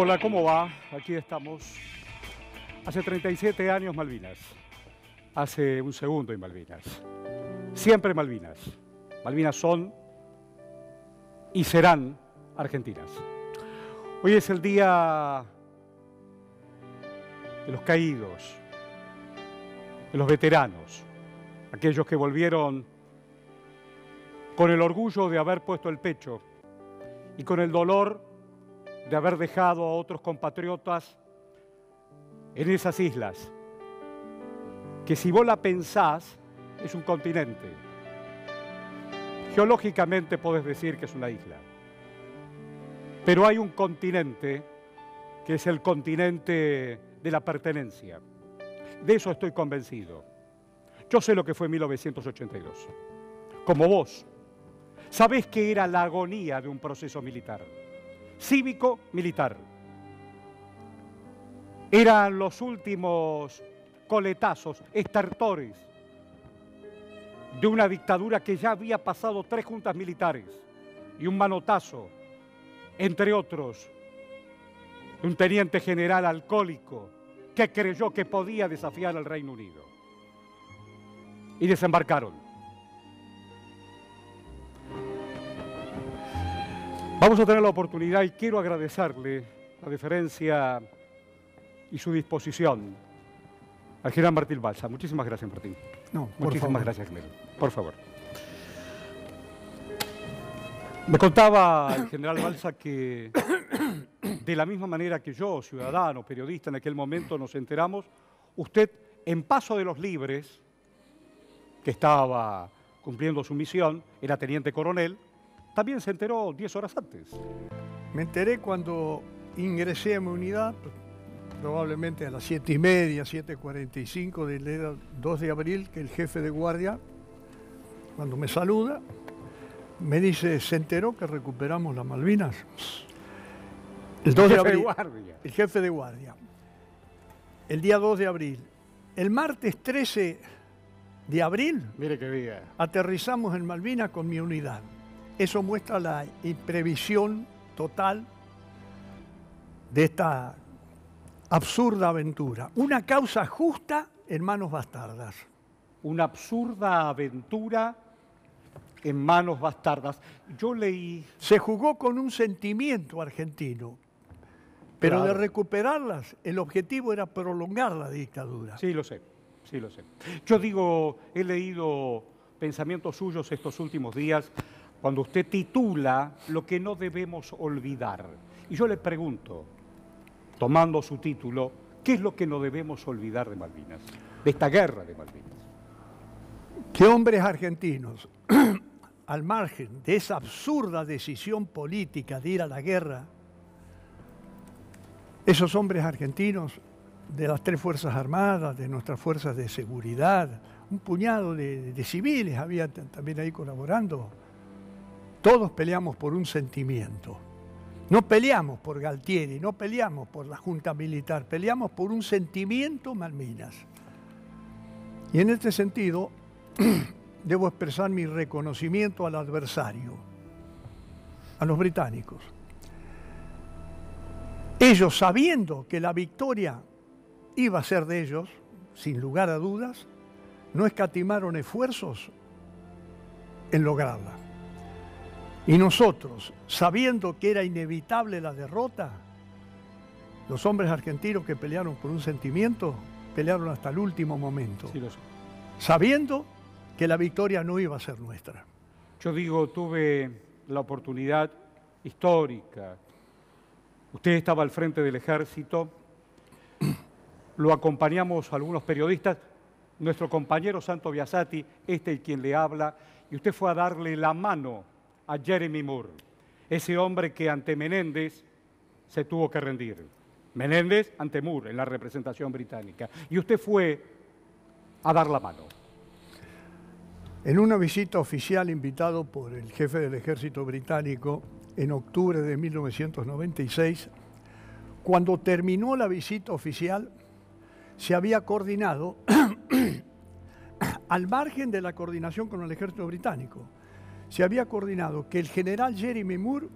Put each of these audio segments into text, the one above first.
Hola, ¿cómo va? Aquí estamos. Hace 37 años Malvinas. Hace un segundo en Malvinas. Siempre Malvinas. Malvinas son y serán argentinas. Hoy es el día de los caídos, de los veteranos, aquellos que volvieron con el orgullo de haber puesto el pecho y con el dolor de haber dejado a otros compatriotas en esas islas, que si vos la pensás, es un continente. Geológicamente podés decir que es una isla, pero hay un continente que es el continente de la pertenencia. De eso estoy convencido. Yo sé lo que fue 1982. Como vos, sabés que era la agonía de un proceso militar, cívico-militar. Eran los últimos coletazos, estertores de una dictadura que ya había pasado 3 juntas militares y un manotazo, entre otros, de un teniente general alcohólico que creyó que podía desafiar al Reino Unido. Y desembarcaron. Vamos a tener la oportunidad y quiero agradecerle la deferencia y su disposición al general Martín Balsa. Muchísimas gracias, Martín. No, muchísimas gracias, Mel. Por favor. Me contaba el general Balsa que de la misma manera que yo, ciudadano, periodista, en aquel momento nos enteramos, usted en Paso de los Libres, que estaba cumpliendo su misión, era teniente coronel, también se enteró 10 horas antes. Me enteré cuando ingresé a mi unidad, probablemente a las 7:30, 7:45 del 2 de abril, que el jefe de guardia, cuando me saluda, me dice, ¿se enteró que recuperamos las Malvinas? El 2 de abril. El jefe de guardia. El día 2 de abril. El martes 13 de abril, mire qué día, aterrizamos en Malvinas con mi unidad. Eso muestra la imprevisión total de esta absurda aventura. Una causa justa en manos bastardas. Una absurda aventura en manos bastardas. Yo leí... Se jugó con un sentimiento argentino, pero claro, de recuperarlas, el objetivo era prolongar la dictadura. Sí, lo sé, sí, lo sé. Yo digo, he leído pensamientos suyos estos últimos días, cuando usted titula lo que no debemos olvidar. Y yo le pregunto, tomando su título, ¿qué es lo que no debemos olvidar de Malvinas? De esta guerra de Malvinas. Que hombres argentinos, al margen de esa absurda decisión política de ir a la guerra, esos hombres argentinos de las 3 Fuerzas Armadas, de nuestras fuerzas de seguridad, un puñado de civiles había también ahí colaborando, todos peleamos por un sentimiento. No peleamos por Galtieri, no peleamos por la Junta Militar, peleamos por un sentimiento Malvinas. Y en este sentido, debo expresar mi reconocimiento al adversario, a los británicos. Ellos, sabiendo que la victoria iba a ser de ellos, sin lugar a dudas, no escatimaron esfuerzos en lograrla. Y nosotros, sabiendo que era inevitable la derrota, los hombres argentinos que pelearon por un sentimiento, pelearon hasta el último momento, Sí, lo sé. Sabiendo que la victoria no iba a ser nuestra. Yo digo, tuve la oportunidad histórica. Usted estaba al frente del ejército, lo acompañamos algunos periodistas, nuestro compañero Santo Biasati, el quien le habla, y usted fue a darle la mano a Jeremy Moore, ese hombre que ante Menéndez se tuvo que rendir. Menéndez ante Moore en la representación británica. Y usted fue a dar la mano. En una visita oficial invitado por el jefe del ejército británico en octubre de 1996, cuando terminó la visita oficial, se había coordinado, al margen de la coordinación con el ejército británico, se había coordinado que el general Jeremy Moore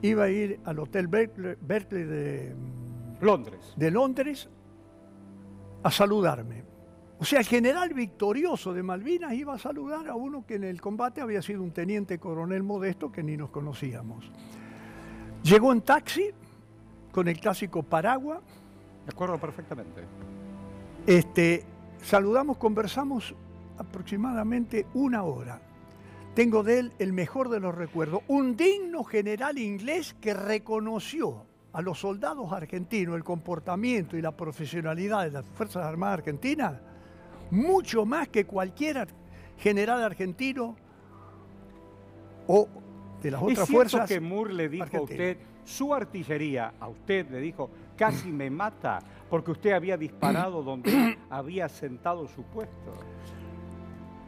iba a ir al Hotel Berkeley Londres. de Londres a saludarme. O sea, el general victorioso de Malvinas iba a saludar a uno que en el combate había sido un teniente coronel modesto que ni nos conocíamos. Llegó en taxi con el clásico paraguas. Me acuerdo perfectamente. Saludamos, conversamos aproximadamente 1 hora. Tengo de él el mejor de los recuerdos. Un digno general inglés que reconoció a los soldados argentinos el comportamiento y la profesionalidad de las Fuerzas Armadas Argentinas mucho más que cualquier general argentino o de las otras fuerzas. ¿Es cierto que Moore le dijo a usted, su artillería, a usted le dijo, casi me mata, porque usted había disparado donde había sentado su puesto?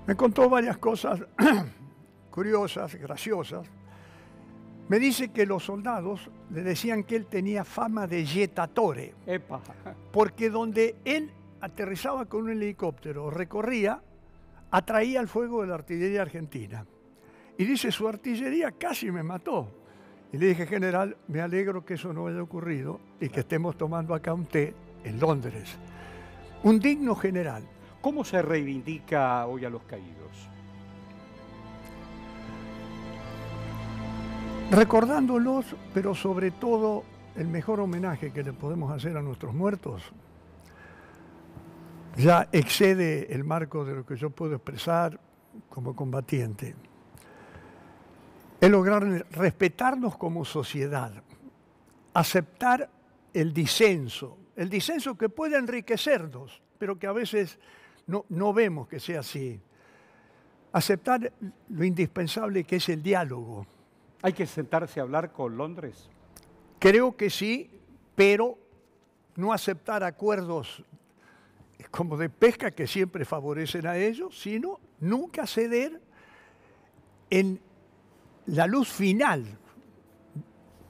Me contó varias cosas curiosas, graciosas. Me dice que los soldados le decían que él tenía fama de jetatore. Epa. Porque donde él aterrizaba con un helicóptero, recorría, atraía el fuego de la artillería argentina. Y dice, su artillería casi me mató. Y le dije, general, me alegro que eso no haya ocurrido y que estemos tomando acá un té en Londres. Un digno general. ¿Cómo se reivindica hoy a los caídos? Recordándolos, pero sobre todo el mejor homenaje que le podemos hacer a nuestros muertos ya excede el marco de lo que yo puedo expresar como combatiente. Es lograr respetarnos como sociedad, aceptar el disenso que puede enriquecernos, pero que a veces no vemos que sea así. Aceptar lo indispensable que es el diálogo. ¿Hay que sentarse a hablar con Londres? Creo que sí, pero no aceptar acuerdos como de pesca que siempre favorecen a ellos, sino nunca ceder en la luz final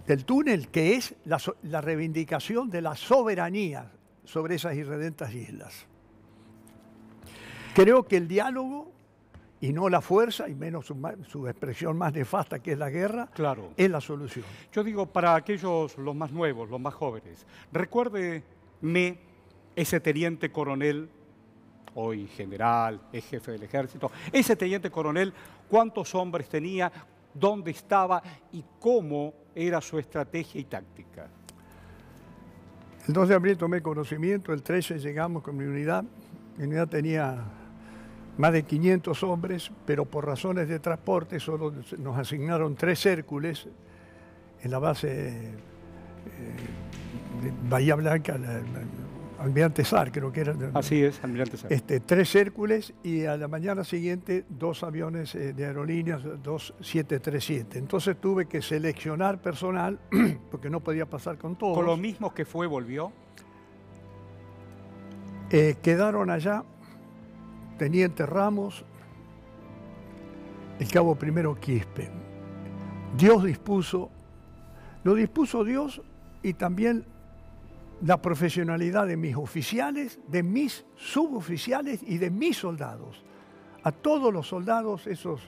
del túnel, que es la reivindicación de la soberanía sobre esas irredentas islas. Creo que el diálogo, y no la fuerza, y menos su expresión más nefasta, que es la guerra, claro, es la solución. Yo digo, para aquellos, los más nuevos, los más jóvenes, recuérdeme ese teniente coronel, hoy general, es jefe del ejército, ese teniente coronel, cuántos hombres tenía, dónde estaba y cómo era su estrategia y táctica. El 2 de abril tomé conocimiento, el 13 llegamos con mi unidad tenía más de 500 hombres, pero por razones de transporte solo nos asignaron 3 Hércules en la base de Bahía Blanca, Almirante Sar, creo que era. Así es, Almirante Sar. 3 Hércules y a la mañana siguiente 2 aviones de aerolíneas, 2 737. Entonces tuve que seleccionar personal porque no podía pasar con todos. ¿Con lo mismo que volvió? Quedaron allá Teniente Ramos, el cabo primero Quispe. Dios dispuso, lo dispuso Dios y también la profesionalidad de mis oficiales, de mis suboficiales y de mis soldados. A todos los soldados, esos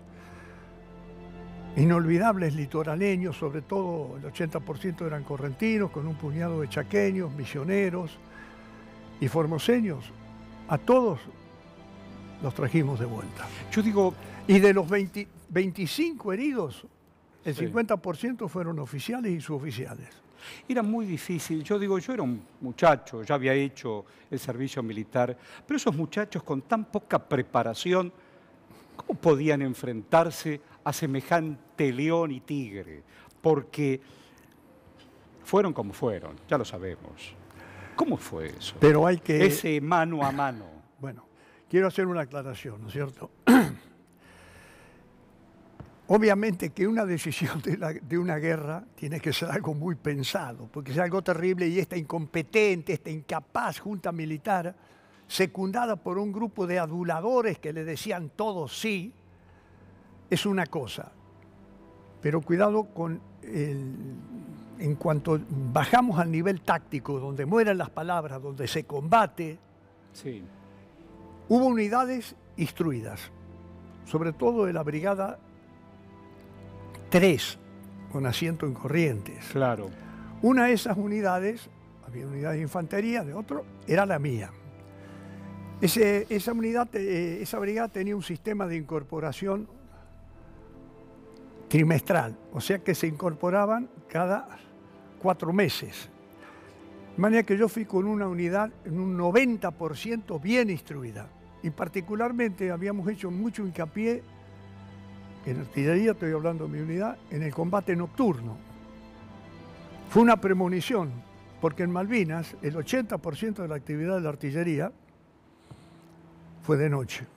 inolvidables litoraleños, sobre todo el 80% eran correntinos, con un puñado de chaqueños, misioneros y formoseños, a todos los trajimos de vuelta. Yo digo... Y de los 25 heridos, el 50% fueron oficiales y suboficiales. Era muy difícil. Yo digo, yo era un muchacho, ya había hecho el servicio militar, pero esos muchachos con tan poca preparación, ¿cómo podían enfrentarse a semejante león y tigre? Porque fueron como fueron, ya lo sabemos. ¿Cómo fue eso? Pero hay que... Ese mano a mano. Bueno, quiero hacer una aclaración, ¿no es cierto? Obviamente que una decisión de una guerra tiene que ser algo muy pensado, porque es algo terrible y esta incompetente, esta incapaz junta militar, secundada por un grupo de aduladores que le decían todos sí, es una cosa. Pero cuidado con en cuanto bajamos al nivel táctico, donde mueren las palabras, donde se combate, sí. Hubo unidades instruidas, sobre todo de la Brigada 3, con asiento en Corrientes. Claro. Una de esas unidades, había unidades de infantería, de otro, era la mía. Esa brigada tenía un sistema de incorporación trimestral, o sea que se incorporaban cada 4 meses. De manera que yo fui con una unidad en un 90% bien instruida. Y particularmente habíamos hecho mucho hincapié en artillería, estoy hablando de mi unidad, en el combate nocturno. Fue una premonición, porque en Malvinas el 80% de la actividad de la artillería fue de noche.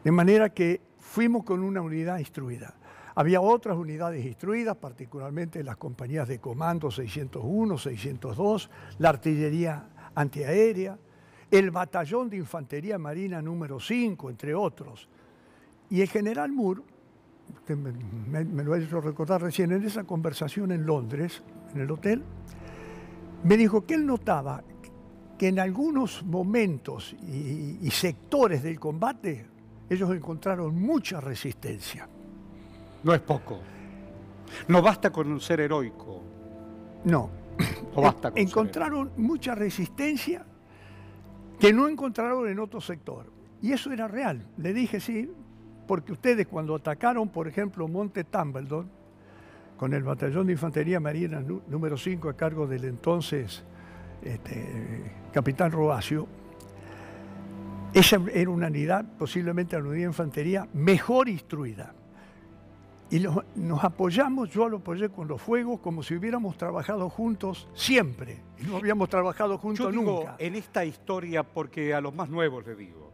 De manera que fuimos con una unidad instruida. Había otras unidades instruidas, particularmente las compañías de comando 601, 602, la artillería antiaérea, el batallón de infantería marina número 5, entre otros. Y el general Moore, usted me lo ha hecho recordar recién, en esa conversación en Londres, en el hotel, me dijo que él notaba que en algunos momentos y sectores del combate ellos encontraron mucha resistencia. No es poco. No basta con ser heroico. No. No basta con encontraron mucha resistencia que no encontraron en otro sector. Y eso era real. Le dije sí, porque ustedes cuando atacaron, por ejemplo, Monte Tumbledon, con el batallón de infantería marina número 5 a cargo del entonces capitán Roacio, esa era una unidad, posiblemente la unidad de infantería mejor instruida. Y nos apoyamos, yo lo apoyé con los fuegos como si hubiéramos trabajado juntos siempre. Y no habíamos trabajado juntos nunca. En esta historia, porque a los más nuevos le digo,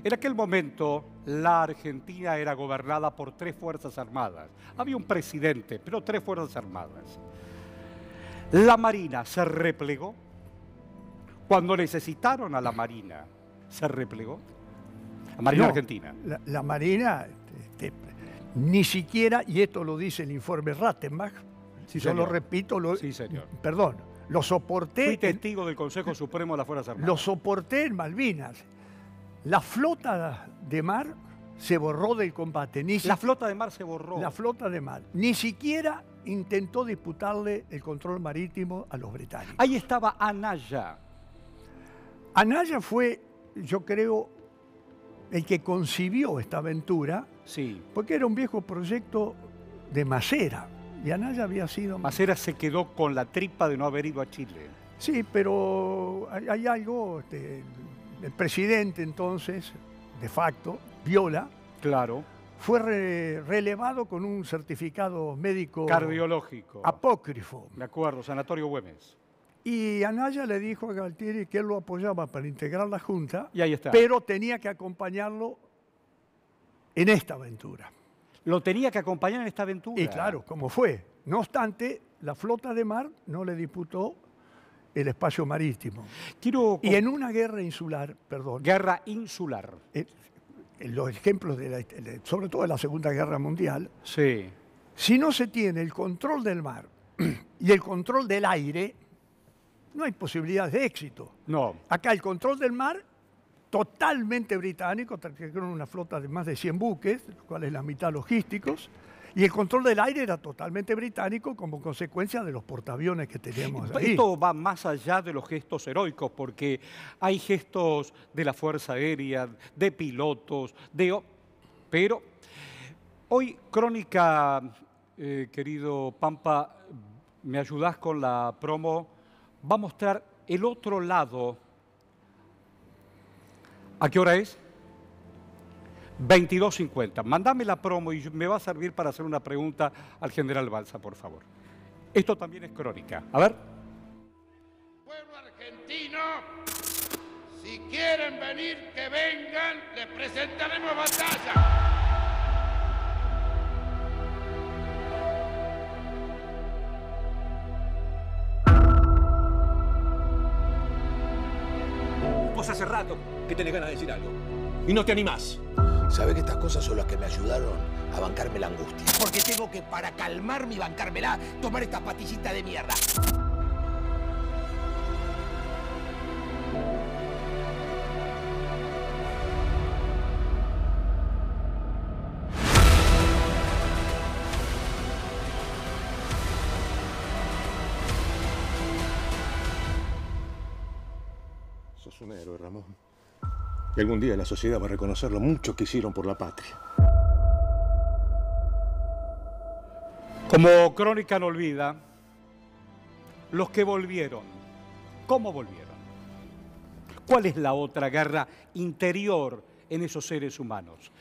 en aquel momento la Argentina era gobernada por 3 fuerzas armadas. Había un presidente, pero 3 fuerzas armadas. La Marina se replegó. Cuando necesitaron a la Marina, se replegó. La Marina argentina. La Marina... ni siquiera, y esto lo dice el informe Rattenbach, sí, yo lo repito, sí, señor. Perdón, lo soporté. Fui testigo del Consejo Supremo de las Fuerzas Armadas. Lo soporté en Malvinas. La flota de mar se borró del combate. La flota de mar se borró. La flota de mar. Ni siquiera intentó disputarle el control marítimo a los británicos. Ahí estaba Anaya. Anaya fue, yo creo, el que concibió esta aventura, sí, porque era un viejo proyecto de Macera, y Anaya había sido... Macera se quedó con la tripa de no haber ido a Chile. Sí, pero hay algo, el presidente entonces, de facto, Viola, claro, fue relevado con un certificado médico... cardiológico. Apócrifo. De acuerdo, Sanatorio Güemes. Y Anaya le dijo a Galtieri que él lo apoyaba para integrar la Junta, y ahí está, pero tenía que acompañarlo en esta aventura. Lo tenía que acompañar en esta aventura. Y claro, como fue. No obstante, la flota de mar no le disputó el espacio marítimo. Y en una guerra insular, perdón. Guerra insular. Los ejemplos, sobre todo de la Segunda Guerra Mundial, sí, si no se tiene el control del mar y el control del aire, no hay posibilidades de éxito. No. Acá el control del mar, totalmente británico, trajeron una flota de más de 100 buques, los cuales la mitad logísticos, y el control del aire era totalmente británico como consecuencia de los portaaviones que teníamos ahí. Esto va más allá de los gestos heroicos, porque hay gestos de la Fuerza Aérea, de pilotos, pero hoy, Crónica, querido Pampa, ¿me ayudás con la promo? Va a mostrar el otro lado. ¿A qué hora es? 22:50. Mándame la promo y me va a servir para hacer una pregunta al general Balsa, por favor. Esto también es Crónica. A ver. Pueblo argentino, si quieren venir, que vengan, les presentaremos batalla. Vos hace rato que tenés ganas de decir algo y no te animás. ¿Sabe que estas cosas son las que me ayudaron a bancarme la angustia? Porque tengo que, para calmarme y bancármela, tomar esta pastillita de mierda. Sos un héroe, Ramón. Y algún día la sociedad va a reconocer lo mucho que hicieron por la patria. Como Crónica no olvida, los que volvieron, ¿cómo volvieron? ¿Cuál es la otra guerra interior en esos seres humanos?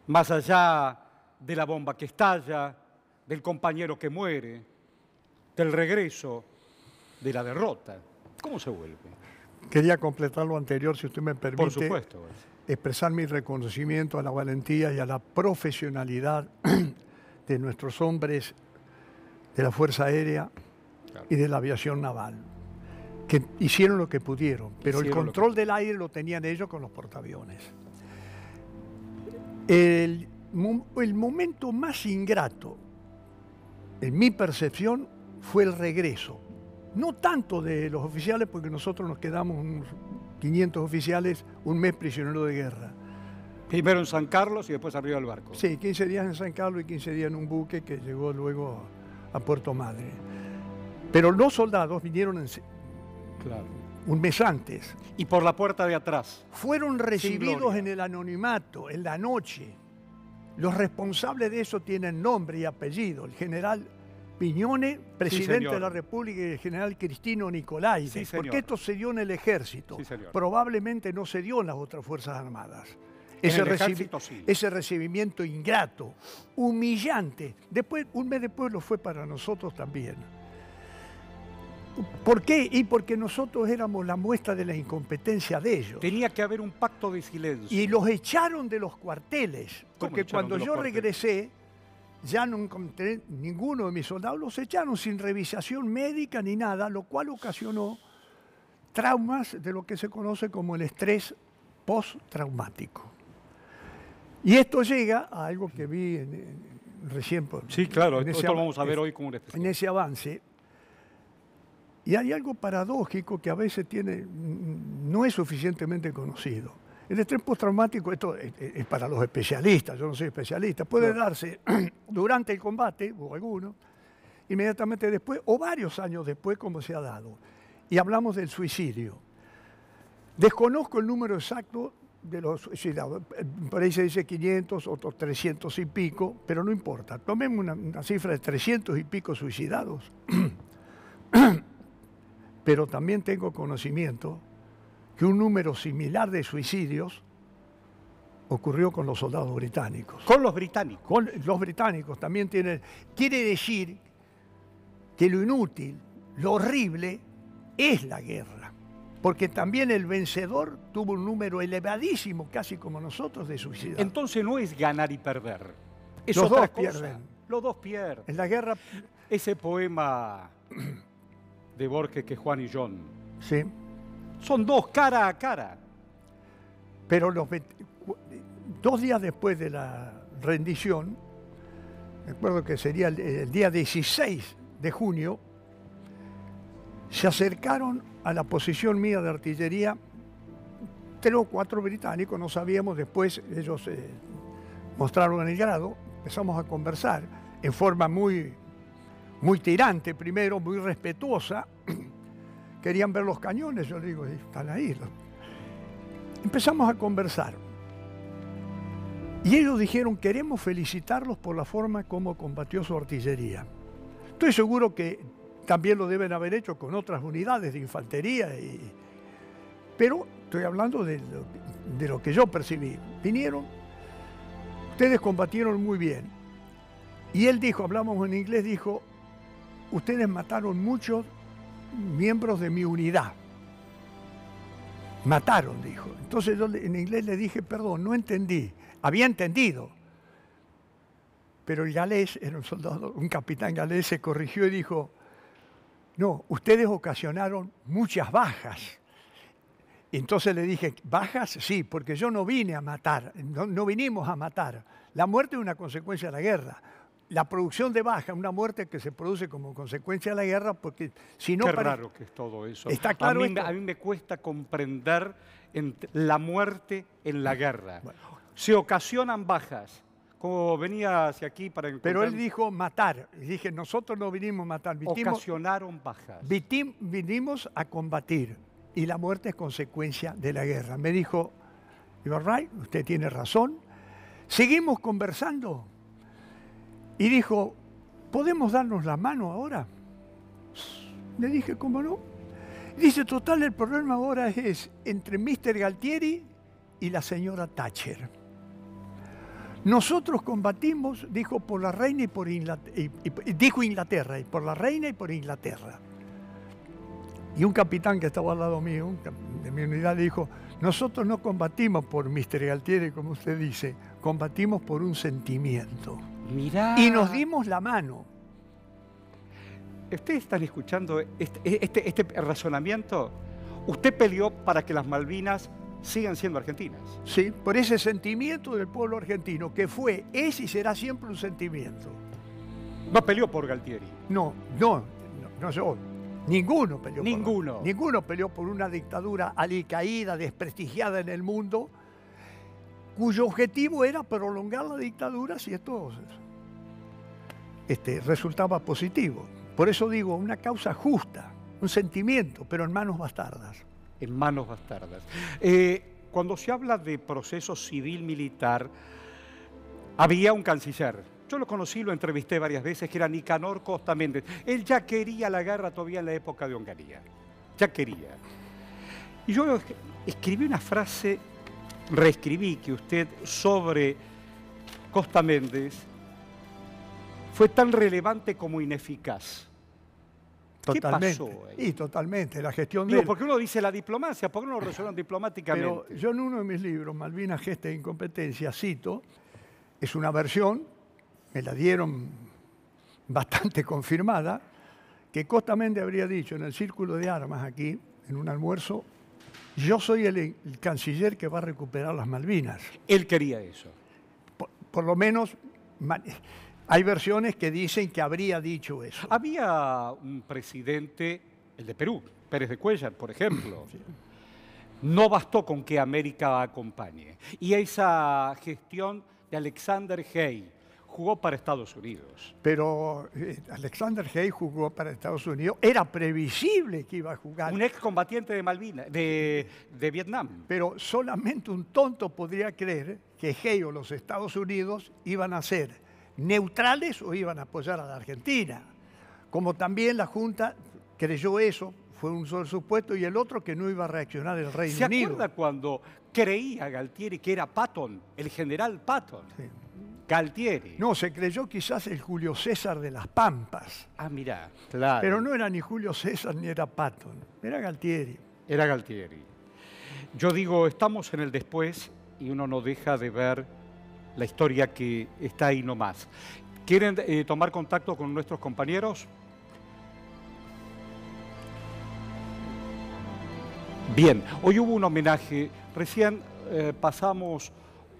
Más allá de la bomba que estalla, del compañero que muere, del regreso, de la derrota. ¿Cómo se vuelve? Quería completar lo anterior, si usted me permite. Por supuesto. Expresar mi reconocimiento a la valentía y a la profesionalidad de nuestros hombres de la Fuerza Aérea y de la aviación naval, que hicieron lo que pudieron, pero el control del aire lo tenían ellos con los portaaviones. El momento más ingrato, en mi percepción, fue el regreso. No tanto de los oficiales, porque nosotros nos quedamos unos 500 oficiales, un mes prisioneros de guerra. Primero en San Carlos y después arriba del barco. Sí, 15 días en San Carlos y 15 días en un buque que llegó luego a Puerto Madre. Pero los soldados vinieron un mes antes. Y por la puerta de atrás. Fueron recibidos en el anonimato, en la noche. Los responsables de eso tienen nombre y apellido. El general Piñone, presidente de la República, y el general Cristino Nicolaides. Porque esto se dio en el ejército. Probablemente no se dio en las otras Fuerzas Armadas. Ese recibimiento ingrato, humillante. Después, un mes después lo fue para nosotros también. ¿Por qué? Y porque nosotros éramos la muestra de la incompetencia de ellos. Tenía que haber un pacto de silencio. Y los echaron de los cuarteles. Porque cuando yo regresé, ya no encontré ninguno de mis soldados. Los echaron sin revisación médica ni nada, lo cual ocasionó traumas de lo que se conoce como el estrés postraumático. Y esto llega a algo que vi recién. Sí, claro, esto lo vamos a ver hoy como un especial. En ese avance. Y hay algo paradójico que a veces no es suficientemente conocido. El estrés postraumático, esto es para los especialistas, yo no soy especialista, puede darse durante el combate, o alguno, inmediatamente después, o varios años después, como se ha dado. Y hablamos del suicidio. Desconozco el número exacto de los suicidados. Por ahí se dice 500, otros 300 y pico, pero no importa. Tomemos una cifra de 300 y pico suicidados. Pero también tengo conocimiento que un número similar de suicidios ocurrió con los soldados británicos. ¿Con los británicos? Con los británicos también tienen. Quiere decir que lo inútil, lo horrible, es la guerra. Porque también el vencedor tuvo un número elevadísimo, casi como nosotros, de suicidados. Entonces no es ganar y perder. Es los otra dos cosa. pierden. Los dos pierden. En la guerra. Ese poema de Borges que Juan y John. Sí. Son dos cara a cara. Pero 2 días después de la rendición, recuerdo que sería el día 16 de junio, se acercaron a la posición mía de artillería 3 o 4 británicos, no sabíamos, después ellos mostraron el grado, empezamos a conversar en forma muy tirante primero, muy respetuosa. Querían ver los cañones, yo digo, están ahí. Empezamos a conversar. Y ellos dijeron, queremos felicitarlos por la forma como combatió su artillería. Estoy seguro que también lo deben haber hecho con otras unidades de infantería. Pero estoy hablando de lo que yo percibí. Vinieron, ustedes combatieron muy bien. Y él dijo, hablamos en inglés, dijo, ustedes mataron muchos miembros de mi unidad. Mataron, dijo. Entonces yo en inglés le dije, perdón, no entendí. Había entendido. Pero el galés, era un soldado, un capitán galés, se corrigió y dijo, no, ustedes ocasionaron muchas bajas. Y entonces le dije, ¿bajas? Sí, porque yo no vine a matar, no vinimos a matar. La muerte es una consecuencia de la guerra. La producción de baja, una muerte que se produce como consecuencia de la guerra, porque si no... Qué raro que es todo eso. Está claro a mí me cuesta comprender la muerte en la guerra. Bueno. Se ocasionan bajas, como venía hacia aquí para encontrar... Pero él dijo matar. Y dije, nosotros no vinimos a matar. Ocasionaron bajas. Vinimos a combatir. y la muerte es consecuencia de la guerra. Me dijo, you're right, usted tiene razón. Seguimos conversando y dijo, ¿podemos darnos la mano ahora? Le dije, ¿cómo no? Dice, total, el problema ahora es entre Mr. Galtieri y la señora Thatcher. Nosotros combatimos, dijo, por la reina y por Inglaterra, dijo Inglaterra, y por la reina y por Inglaterra. Y un capitán que estaba al lado mío, de mi unidad, dijo, nosotros no combatimos por Mr. Galtieri, como usted dice, combatimos por un sentimiento. Mirá. Y nos dimos la mano. ¿Ustedes están escuchando este razonamiento? Usted peleó para que las Malvinas sigan siendo argentinas. Sí, por ese sentimiento del pueblo argentino, que fue, es y será siempre un sentimiento. No peleó por Galtieri. No yo. Ninguno peleó Ninguno. Ninguno peleó por una dictadura alicaída, desprestigiada en el mundo, cuyo objetivo era prolongar la dictadura si esto resultaba positivo. Por eso digo, una causa justa, un sentimiento, pero en manos bastardas. En manos bastardas. Cuando se habla de proceso civil-militar, había un canciller. Yo lo conocí, lo entrevisté varias veces, que era Nicanor Costa Méndez. Él ya quería la guerra todavía en la época de Onganía. Ya quería. Y yo escribí una frase, reescribí que usted sobre Costa Méndez fue tan relevante como ineficaz. Totalmente. ¿Qué pasó ahí? Y totalmente, la gestión de Digo, él. porque uno dice la diplomacia, ¿por qué no lo resuelven diplomáticamente? Pero yo en uno de mis libros, Malvinas, Gesta e Incompetencia, cito, es una versión, me la dieron bastante confirmada, que Costa Méndez habría dicho en el Círculo de Armas aquí, en un almuerzo, yo soy el canciller que va a recuperar las Malvinas. Él quería eso. Por lo menos hay versiones que dicen que habría dicho eso. Había un presidente, el de Perú, Pérez de Cuéllar, por ejemplo. Sí. No bastó con que América acompañe. Y esa gestión de Alexander Haig jugó para Estados Unidos. Pero Alexander Haig jugó para Estados Unidos. Era previsible que iba a jugar. Un excombatiente de Malvinas, de Vietnam. Pero solamente un tonto podría creer que Haig o los Estados Unidos iban a ser neutrales o iban a apoyar a la Argentina. Como también la Junta creyó eso, fue un solo supuesto, y el otro que no iba a reaccionar el Reino Unido. ¿Se acuerda cuando creía Galtieri que era Patton, el general Patton? Sí. Galtieri. No, se creyó quizás el Julio César de las Pampas. Ah, mirá, claro. Pero no era ni Julio César ni era Patton, era Galtieri. Era Galtieri. Yo digo, estamos en el después y uno no deja de ver la historia que está ahí nomás. ¿Quieren tomar contacto con nuestros compañeros? Bien, hoy hubo un homenaje. Recién pasamos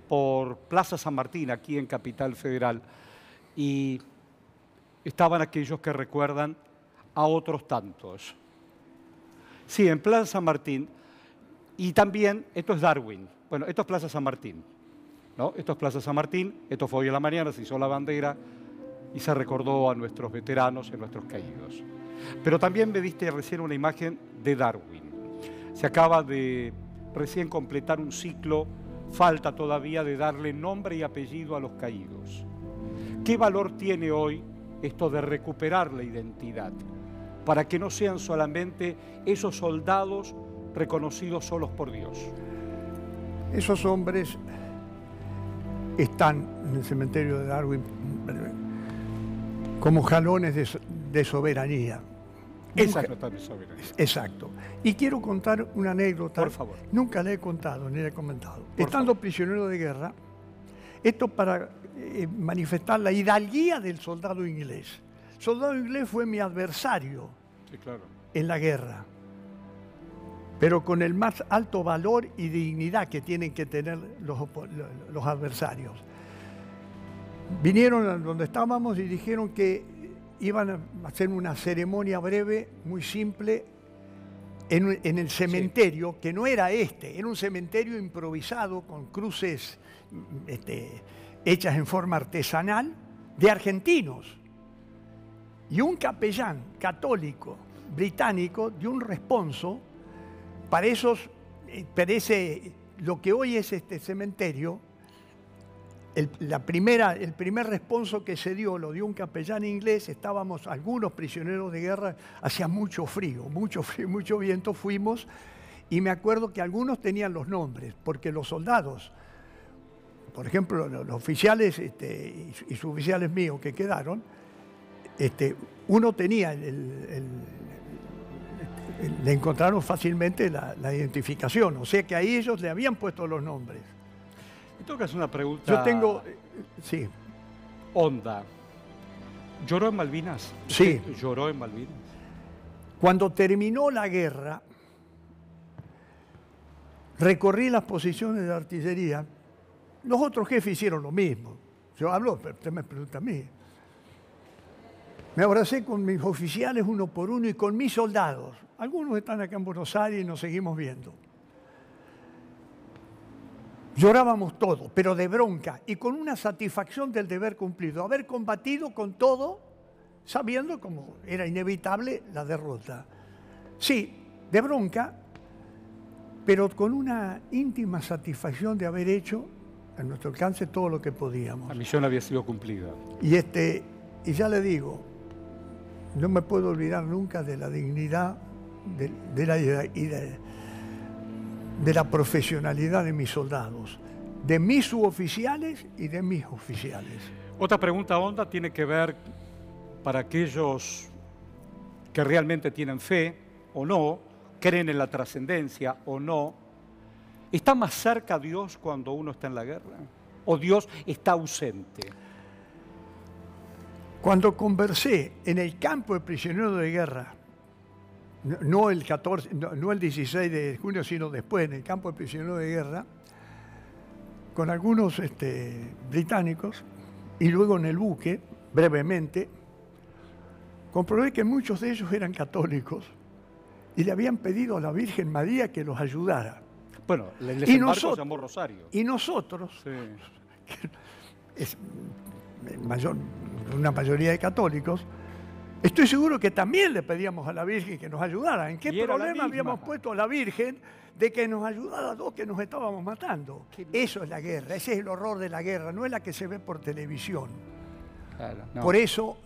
por Plaza San Martín, aquí en Capital Federal, y estaban aquellos que recuerdan a otros tantos. Sí, en Plaza San Martín, y también, esto es Darwin, bueno, esto es Plaza San Martín, ¿no? Esto es Plaza San Martín, esto fue hoy en la mañana, se hizo la bandera y se recordó a nuestros veteranos y a nuestros caídos. Pero también me diste recién una imagen de Darwin. Se acaba de recién completar un ciclo, falta todavía de darle nombre y apellido a los caídos. ¿Qué valor tiene hoy esto de recuperar la identidad? Para que no sean solamente esos soldados reconocidos solos por Dios. Esos hombres están en el cementerio de Darwin como jalones de soberanía. Esa es nuestra soberanía. Exacto. Y quiero contar una anécdota. Por favor. Nunca le he contado ni le he comentado. Estando prisionero de guerra, esto para manifestar la hidalguía del soldado inglés. El soldado inglés fue mi adversario, sí, claro, en la guerra, pero con el más alto valor y dignidad que tienen que tener los adversarios. Vinieron a donde estábamos y dijeron que iban a hacer una ceremonia breve, muy simple, en el cementerio, sí, que no era era un cementerio improvisado con cruces hechas en forma artesanal de argentinos. Y un capellán católico británico dio un responso para esos, parece lo que hoy es este cementerio, el primer responso que se dio, lo dio un capellán inglés, estábamos algunos prisioneros de guerra, hacía mucho frío, mucho viento, fuimos, y me acuerdo que algunos tenían los nombres, porque los soldados, por ejemplo, los oficiales y suboficiales míos que quedaron, uno tenía, le encontraron fácilmente la identificación, o sea que ahí ellos le habían puesto los nombres. Me toca hacer una pregunta. Yo tengo, sí. Honda. ¿Lloró en Malvinas? Sí. ¿Lloró en Malvinas? Cuando terminó la guerra, recorrí las posiciones de artillería. Los otros jefes hicieron lo mismo. Yo hablo, pero usted me pregunta a mí. Me abracé con mis oficiales uno por uno y con mis soldados. Algunos están acá en Buenos Aires y nos seguimos viendo. Llorábamos todos, pero de bronca y con una satisfacción del deber cumplido. Haber combatido con todo, sabiendo como era inevitable la derrota. Sí, de bronca, pero con una íntima satisfacción de haber hecho a nuestro alcance todo lo que podíamos. La misión había sido cumplida. Y ya le digo, no me puedo olvidar nunca de la dignidad de la profesionalidad de mis soldados, de mis suboficiales y de mis oficiales. Otra pregunta, Honda, tiene que ver para aquellos que realmente tienen fe o no, creen en la trascendencia o no. ¿Está más cerca Dios cuando uno está en la guerra? ¿O Dios está ausente? Cuando conversé en el campo de prisioneros de guerra, no el 16 de junio, sino después, en el campo de prisioneros de guerra, con algunos británicos, y luego en el buque, brevemente, comprobé que muchos de ellos eran católicos y le habían pedido a la Virgen María que los ayudara. Bueno, el desembarco se llamó Rosario. Y nosotros, sí, es una mayoría de católicos, estoy seguro que también le pedíamos a la Virgen que nos ayudara. ¿En qué problema habíamos puesto a la Virgen de que nos ayudara a los que nos estábamos matando? Eso es la guerra, ese es el horror de la guerra, no es la que se ve por televisión. Claro, no. Por eso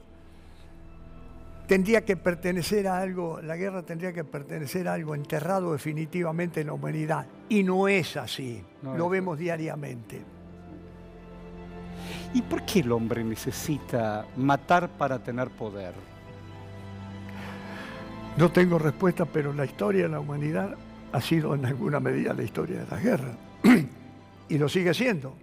tendría que pertenecer a algo, la guerra tendría que pertenecer a algo enterrado definitivamente en la humanidad. Y no es así, lo vemos diariamente. ¿Y por qué el hombre necesita matar para tener poder? No tengo respuesta, pero la historia de la humanidad ha sido en alguna medida la historia de la guerra. Y lo sigue siendo.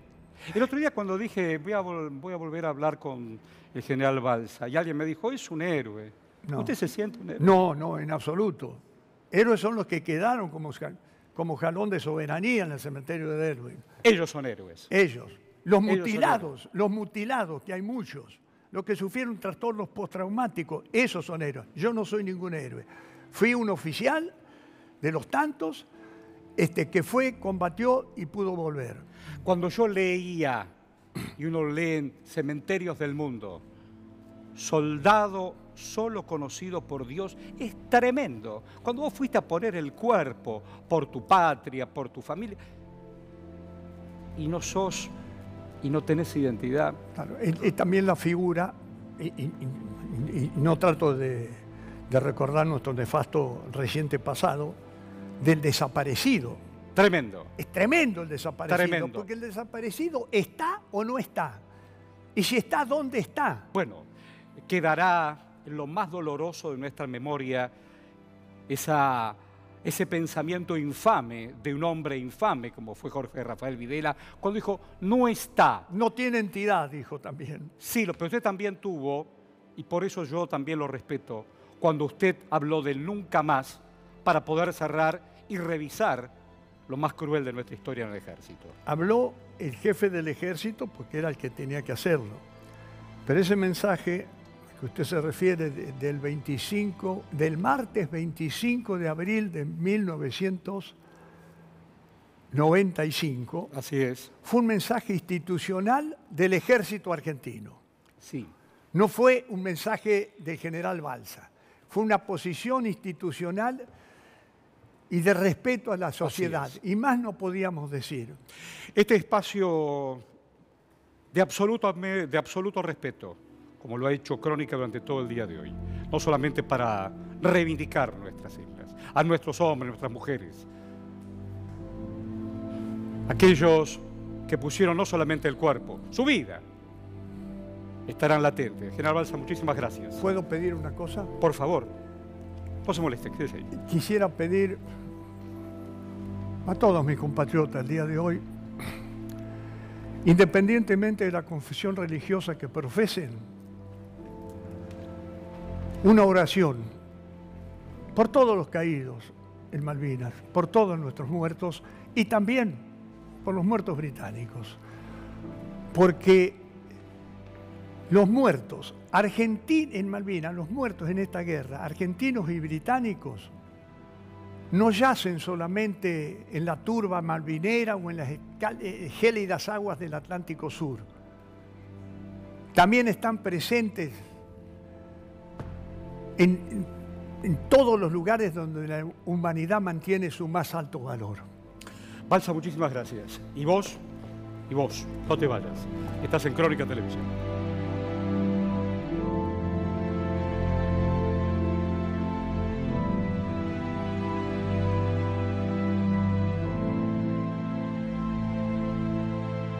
El otro día cuando dije voy a volver a hablar con el general Balsa, y alguien me dijo, es un héroe. No. ¿Usted se siente un héroe? No, en absoluto. Héroes son los que quedaron como jalón de soberanía en el cementerio de Derwin. Ellos son héroes. Ellos. Los mutilados, que hay muchos. Los que sufrieron trastornos postraumáticos, esos son héroes. Yo no soy ningún héroe. Fui un oficial de los tantos que combatió y pudo volver. Cuando yo leía, y uno lee en Cementerios del Mundo, soldado solo conocido por Dios, es tremendo. Cuando vos fuiste a poner el cuerpo por tu patria, por tu familia, y no sos, y no tenés identidad. Claro, es también la figura, y no trato de recordar nuestro nefasto reciente pasado, del desaparecido. Tremendo. Es tremendo el desaparecido, tremendo. Porque el desaparecido está o no está. Y si está, ¿dónde está? Bueno, quedará en lo más doloroso de nuestra memoria ese pensamiento infame de un hombre infame, como fue Jorge Rafael Videla, cuando dijo, no está. No tiene entidad, dijo también. Sí, pero usted también tuvo, y por eso yo también lo respeto, cuando usted habló del nunca más, para poder cerrar y revisar lo más cruel de nuestra historia en el ejército. Habló el jefe del ejército porque era el que tenía que hacerlo. Pero ese mensaje que usted se refiere del martes 25 de abril de 1995, así es, fue un mensaje institucional del ejército argentino. Sí. No fue un mensaje del general Balsa, fue una posición institucional y de respeto a la sociedad. Y más no podíamos decir. Este espacio de absoluto respeto, como lo ha hecho Crónica durante todo el día de hoy, no solamente para reivindicar nuestras islas, a nuestros hombres, nuestras mujeres, aquellos que pusieron no solamente el cuerpo, su vida, estarán latentes. General Balsa, muchísimas gracias. ¿Puedo pedir una cosa? Por favor, no se moleste, quédese ahí. Quisiera pedir a todos mis compatriotas el día de hoy, independientemente de la confesión religiosa que profesen, una oración por todos los caídos en Malvinas, por todos nuestros muertos y también por los muertos británicos. Porque los muertos en Malvinas, los muertos en esta guerra, argentinos y británicos, no yacen solamente en la turba malvinera o en las gélidas aguas del Atlántico Sur. También están presentes en todos los lugares donde la humanidad mantiene su más alto valor. Balsa, muchísimas gracias. Y vos, no te vayas. Estás en Crónica Televisión.